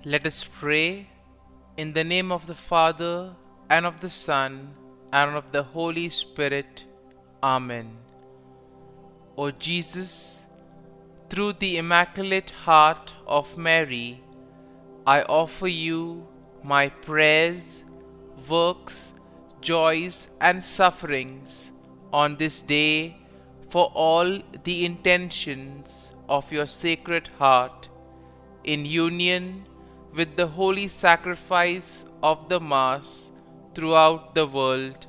Let us pray in the name of the Father, and of the Son, and of the Holy Spirit. Amen. O Jesus, through the Immaculate Heart of Mary, I offer you my prayers, works, joys, and sufferings on this day for all the intentions of your Sacred Heart, in union with the holy sacrifice of the Mass throughout the world,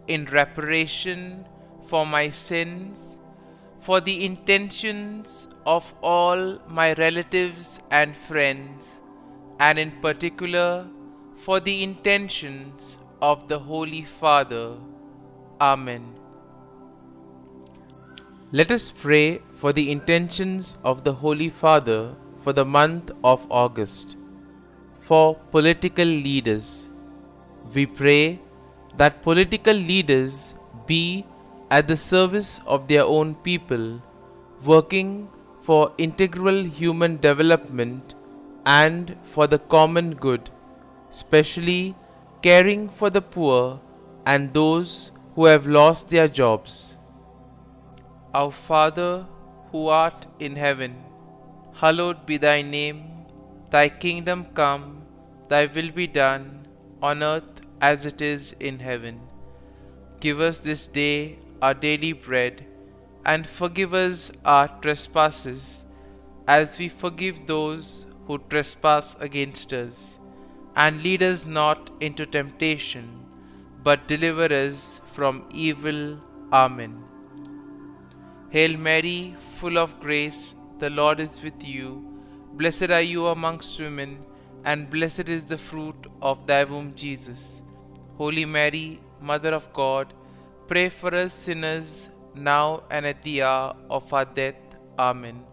in reparation for my sins, for the intentions of all my relatives and friends, and in particular for the intentions of the Holy Father. Amen. Let us pray for the intentions of the Holy Father for the month of August. For political leaders, we pray that political leaders be at the service of their own people, working for integral human development and for the common good, especially caring for the poor and those who have lost their jobs. Our Father, who art in heaven, hallowed be thy name. Thy kingdom come, thy will be done, on earth as it is in heaven. Give us this day our daily bread, and forgive us our trespasses, as we forgive those who trespass against us. And lead us not into temptation, but deliver us from evil. Amen. Hail Mary, full of grace, the Lord is with you. Blessed are you amongst women, and blessed is the fruit of thy womb, Jesus. Holy Mary, Mother of God, pray for us sinners, now and at the hour of our death. Amen.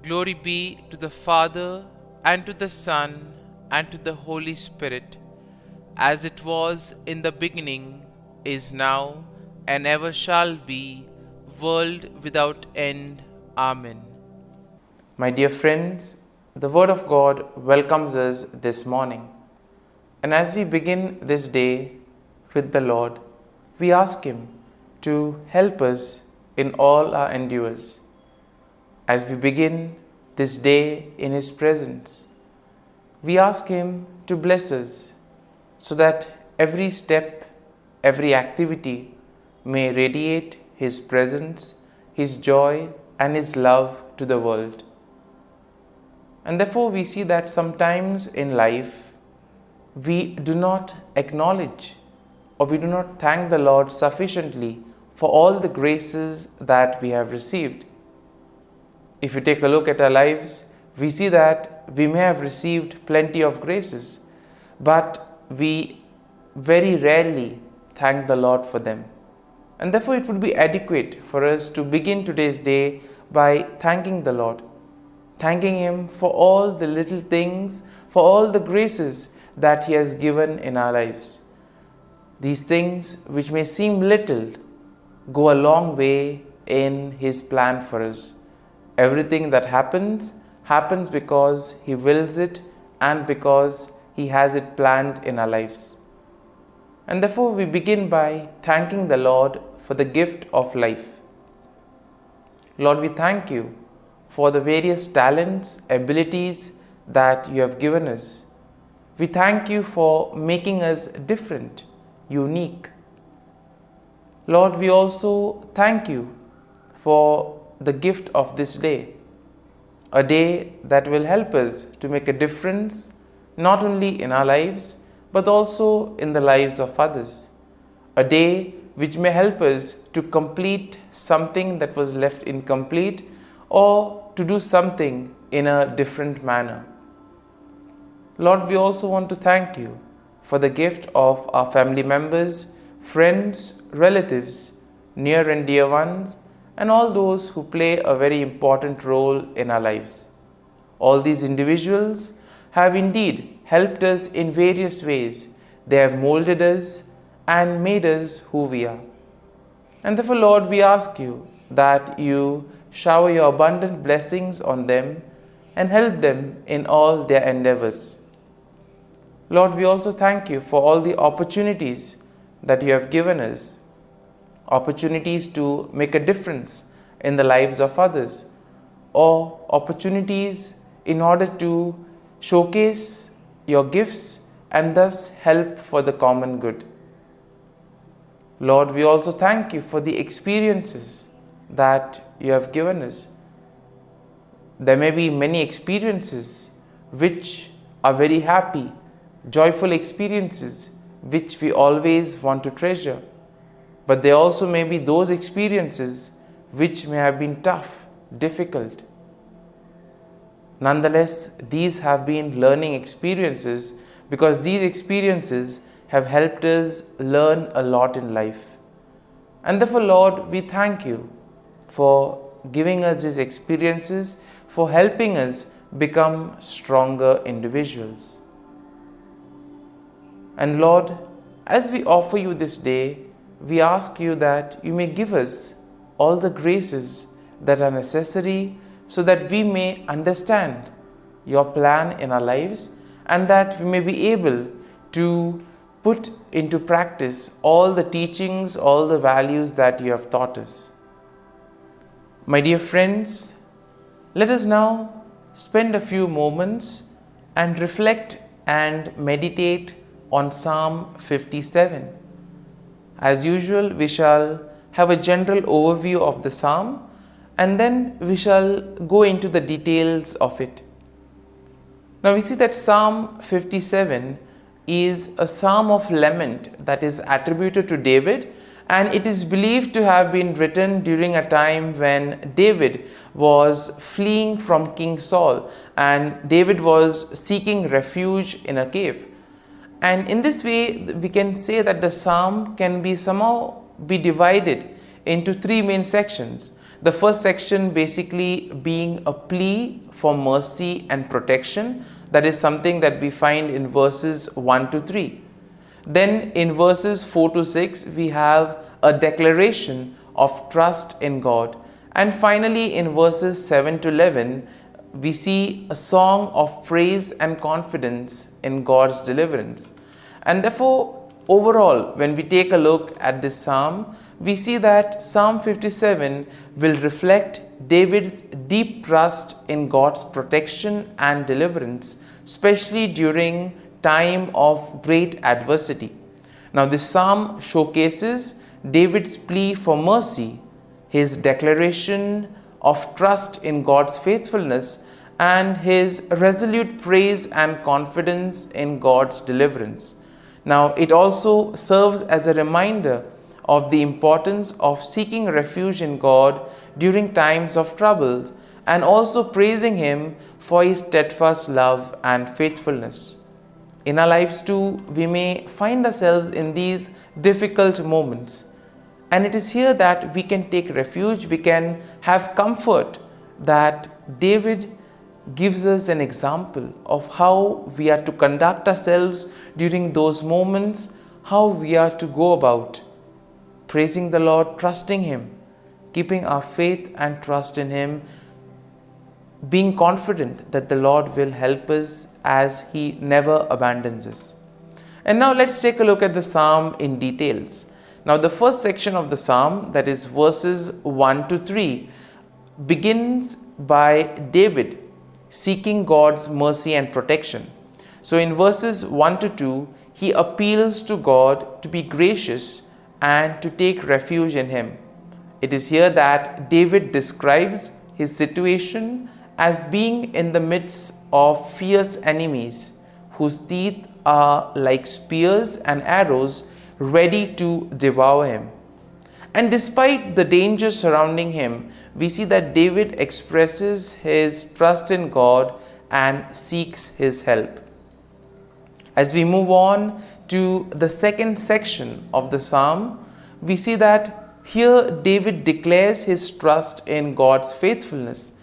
Glory be to the Father, and to the Son, and to the Holy Spirit, as it was in the beginning, is now, and ever shall be, world without end. Amen. My dear friends, the Word of God welcomes us this morning. And as we begin this day with the Lord, we ask Him to help us in all our endeavors. As we begin this day in His presence, we ask Him to bless us so that every step, every activity may radiate His presence, His joy, and His love to the world. And therefore we see that sometimes in life we do not acknowledge or we do not thank the Lord sufficiently for all the graces that we have received. If you take a look at our lives, we see that we may have received plenty of graces, but we very rarely thank the Lord for them. And therefore it would be adequate for us to begin today's day by thanking the Lord. Thanking Him for all the little things, for all the graces that He has given in our lives. These things which may seem little go a long way in His plan for us. Everything that happens because He wills it and because He has it planned in our lives. And therefore we begin by thanking the Lord for the gift of life. Lord, we thank you for the various talents, abilities that you have given us. We thank you for making us different, unique. Lord, we also thank you for the gift of this day, a day that will help us to make a difference not only in our lives but also in the lives of others. A day which may help us to complete something that was left incomplete or to do something in a different manner. Lord, we also want to thank you for the gift of our family members, friends, relatives, near and dear ones, and all those who play a very important role in our lives. All these individuals have indeed helped us in various ways. They have molded us and made us who we are. And therefore, Lord, we ask you that you shower your abundant blessings on them, and help them in all their endeavors. Lord, we also thank you for all the opportunities that you have given us, opportunities to make a difference in the lives of others, or opportunities in order to showcase your gifts and thus help for the common good. Lord, we also thank you for the experiences that you have given us. There may be many experiences which are very happy, joyful experiences which we always want to treasure. But there also may be those experiences which may have been tough, difficult. Nonetheless, these have been learning experiences because these experiences have helped us learn a lot in life. And therefore, Lord, we thank you for giving us these experiences, for helping us become stronger individuals. And Lord, as we offer you this day, we ask you that you may give us all the graces that are necessary so that we may understand your plan in our lives and that we may be able to put into practice all the teachings, all the values that you have taught us. My dear friends, let us now spend a few moments and reflect and meditate on Psalm 57. As usual, we shall have a general overview of the psalm and then we shall go into the details of it. Now we see that Psalm 57 is a psalm of lament that is attributed to David, and it is believed to have been written during a time when David was fleeing from King Saul and David was seeking refuge in a cave. And in this way, we can say that the psalm can be somehow be divided into three main sections. The first section basically being a plea for mercy and protection. That is something that we find in verses 1 to 3. Then in verses 4 to 6, we have a declaration of trust in God. And finally, in verses 7 to 11, we see a song of praise and confidence in God's deliverance. And therefore, overall, when we take a look at this psalm, we see that Psalm 57 will reflect David's deep trust in God's protection and deliverance, especially during time of great adversity. Now, this psalm showcases David's plea for mercy, his declaration of trust in God's faithfulness, and his resolute praise and confidence in God's deliverance. Now, it also serves as a reminder of the importance of seeking refuge in God during times of trouble and also praising Him for His steadfast love and faithfulness. In our lives too, we may find ourselves in these difficult moments. And it is here that we can take refuge, we can have comfort that David gives us an example of how we are to conduct ourselves during those moments, how we are to go about praising the Lord, trusting Him, keeping our faith and trust in Him, being confident that the Lord will help us as He never abandons us. And now let's take a look at the psalm in details. Now the first section of the psalm, that is verses 1 to 3, begins by David seeking God's mercy and protection. So in verses 1 to 2, he appeals to God to be gracious and to take refuge in Him. It is here that David describes his situation as being in the midst of fierce enemies whose teeth are like spears and arrows ready to devour him. And despite the danger surrounding him, we see that David expresses his trust in God and seeks His help. As we move on to the second section of the psalm, we see that here David declares his trust in God's faithfulness.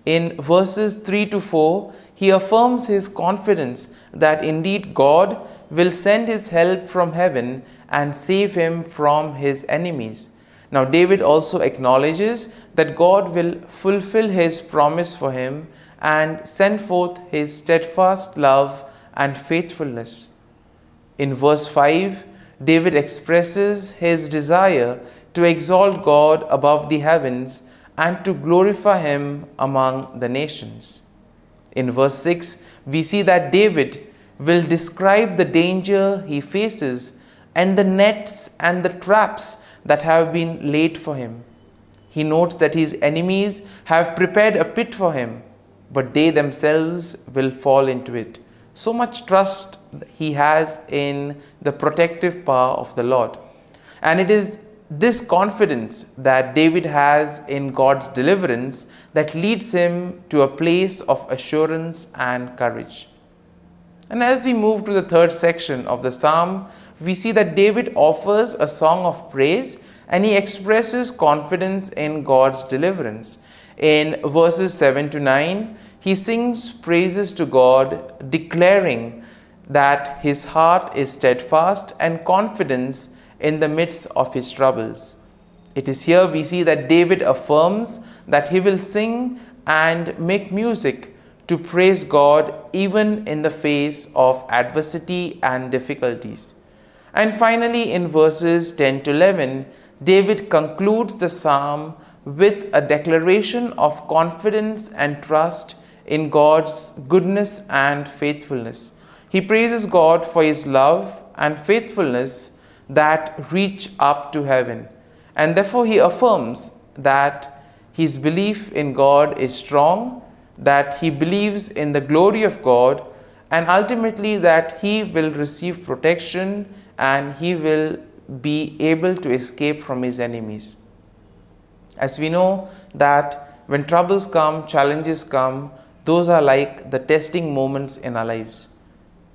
In verses 3 to 4, he affirms his confidence that indeed God will send His help from heaven and save him from his enemies. Now, David also acknowledges that God will fulfill his promise for him and send forth his steadfast love and faithfulness. In verse 5, David expresses his desire to exalt God above the heavens and to glorify him among the nations. In verse 6, we see that David will describe the danger he faces and the nets and the traps that have been laid for him. He notes that his enemies have prepared a pit for him, but they themselves will fall into it. So much trust he has in the protective power of the Lord. And it is this confidence that David has in God's deliverance that leads him to a place of assurance and courage. And as we move to the third section of the psalm, we see that David offers a song of praise and he expresses confidence in God's deliverance. In verses 7 to 9, he sings praises to God, declaring that his heart is steadfast and confidence in the midst of his troubles. It is here we see that David affirms that he will sing and make music to praise God even in the face of adversity and difficulties. And finally, in verses 10 to 11, David concludes the psalm with a declaration of confidence and trust in God's goodness and faithfulness. He praises God for his love and faithfulness that reach up to heaven. And therefore he affirms that his belief in God is strong, that he believes in the glory of God, and ultimately that he will receive protection and he will be able to escape from his enemies. As we know that when troubles come, challenges come, those are like the testing moments in our lives.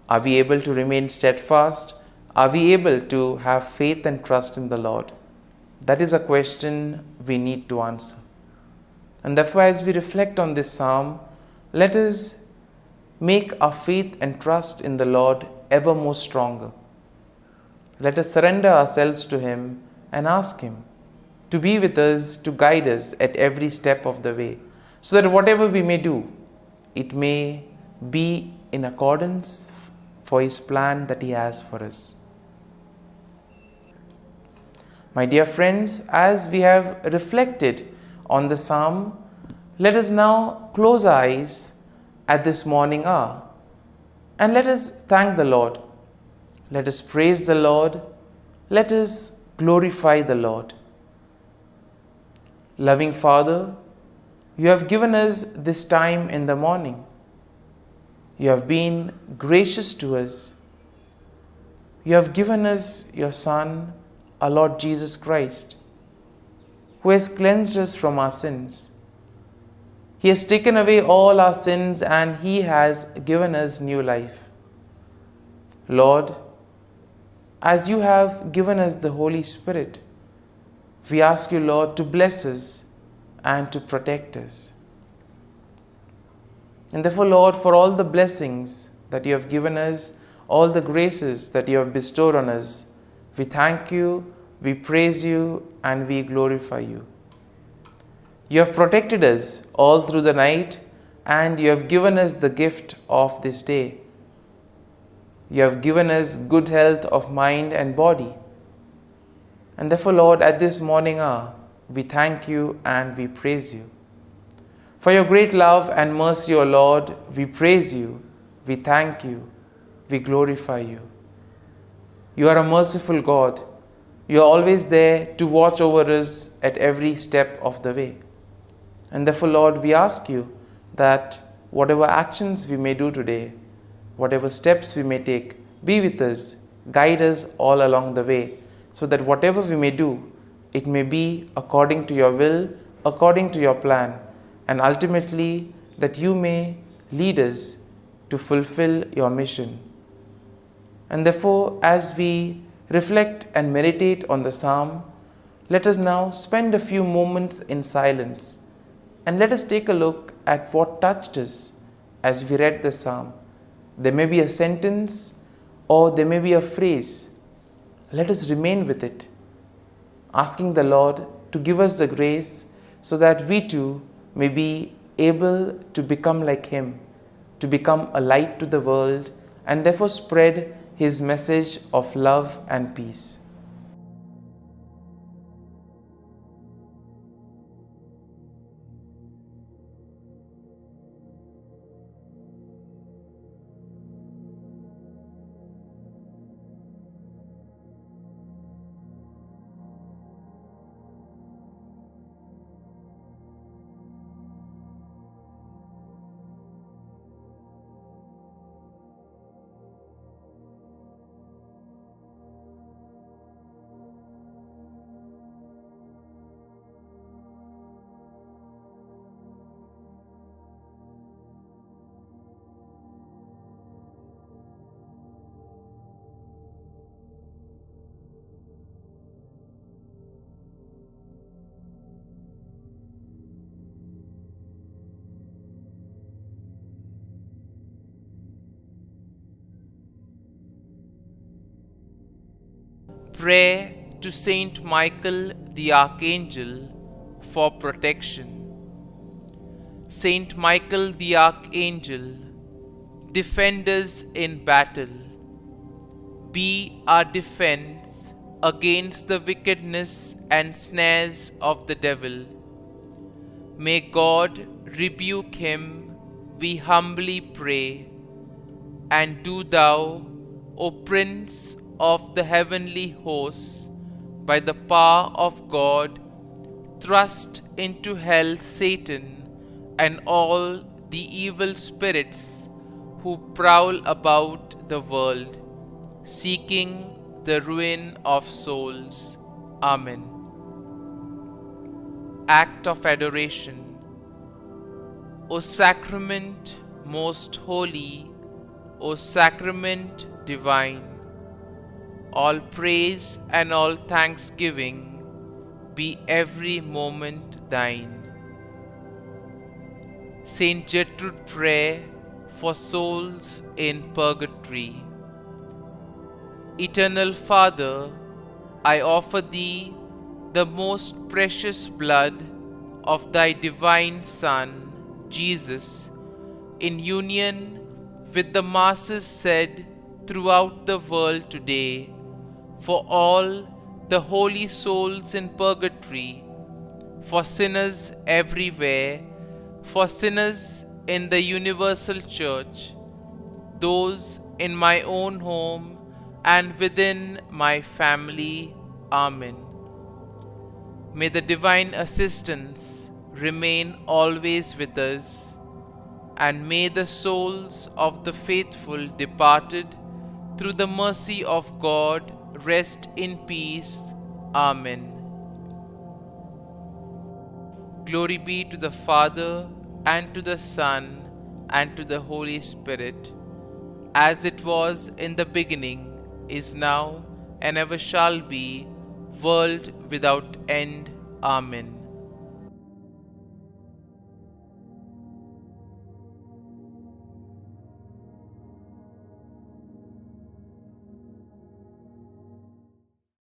Are we able to remain steadfast? Are we able to have faith and trust in the Lord? That is a question we need to answer. And therefore, as we reflect on this psalm, let us make our faith and trust in the Lord ever more stronger. Let us surrender ourselves to Him and ask Him to be with us, to guide us at every step of the way, so that whatever we may do, it may be in accordance for His plan that He has for us. My dear friends, as we have reflected on the psalm, let us now close our eyes at this morning hour and let us thank the Lord. Let us praise the Lord. Let us glorify the Lord. Loving Father, you have given us this time in the morning. You have been gracious to us. You have given us your Son, our Lord Jesus Christ, who has cleansed us from our sins. He has taken away all our sins and He has given us new life. Lord, as you have given us the Holy Spirit, we ask you, Lord, to bless us and to protect us. And therefore, Lord, for all the blessings that you have given us, all the graces that you have bestowed on us, we thank you, we praise you, and we glorify you. You have protected us all through the night, and you have given us the gift of this day. You have given us good health of mind and body. And therefore, Lord, at this morning hour, we thank you and we praise you. For your great love and mercy, O Lord, we praise you, we thank you, we glorify you. You are a merciful God. You are always there to watch over us at every step of the way. And therefore, Lord, we ask you that whatever actions we may do today, whatever steps we may take, be with us, guide us all along the way, so that whatever we may do, it may be according to your will, according to your plan, and ultimately that you may lead us to fulfill your mission. And therefore, as we reflect and meditate on the psalm, let us now spend a few moments in silence and let us take a look at what touched us as we read the psalm. There may be a sentence or there may be a phrase. Let us remain with it. asking the Lord to give us the grace so that we too may be able to become like Him, to become a light to the world, and therefore spread His message of love and peace. Prayer to Saint Michael the Archangel for protection. Saint Michael the Archangel, defend us in battle. Be our defense against the wickedness and snares of the devil. May God rebuke him, we humbly pray. And do thou, O Prince of the heavenly hosts, by the power of God, thrust into hell Satan and all the evil spirits who prowl about the world, seeking the ruin of souls. Amen. Act of Adoration. O Sacrament most holy, O Sacrament divine, all praise and all thanksgiving be every moment thine. Saint Gertrude Prayer for souls in purgatory. Eternal Father, I offer Thee the most precious blood of Thy divine Son, Jesus, in union with the masses said throughout the world today, for all the holy souls in purgatory, for sinners everywhere, for sinners in the universal church, those in my own home and within my family. Amen. May the divine assistance remain always with us, and may the souls of the faithful departed through the mercy of God rest in peace. Amen. Glory be to the Father, and to the Son, and to the Holy Spirit, as it was in the beginning, is now, and ever shall be, world without end. Amen.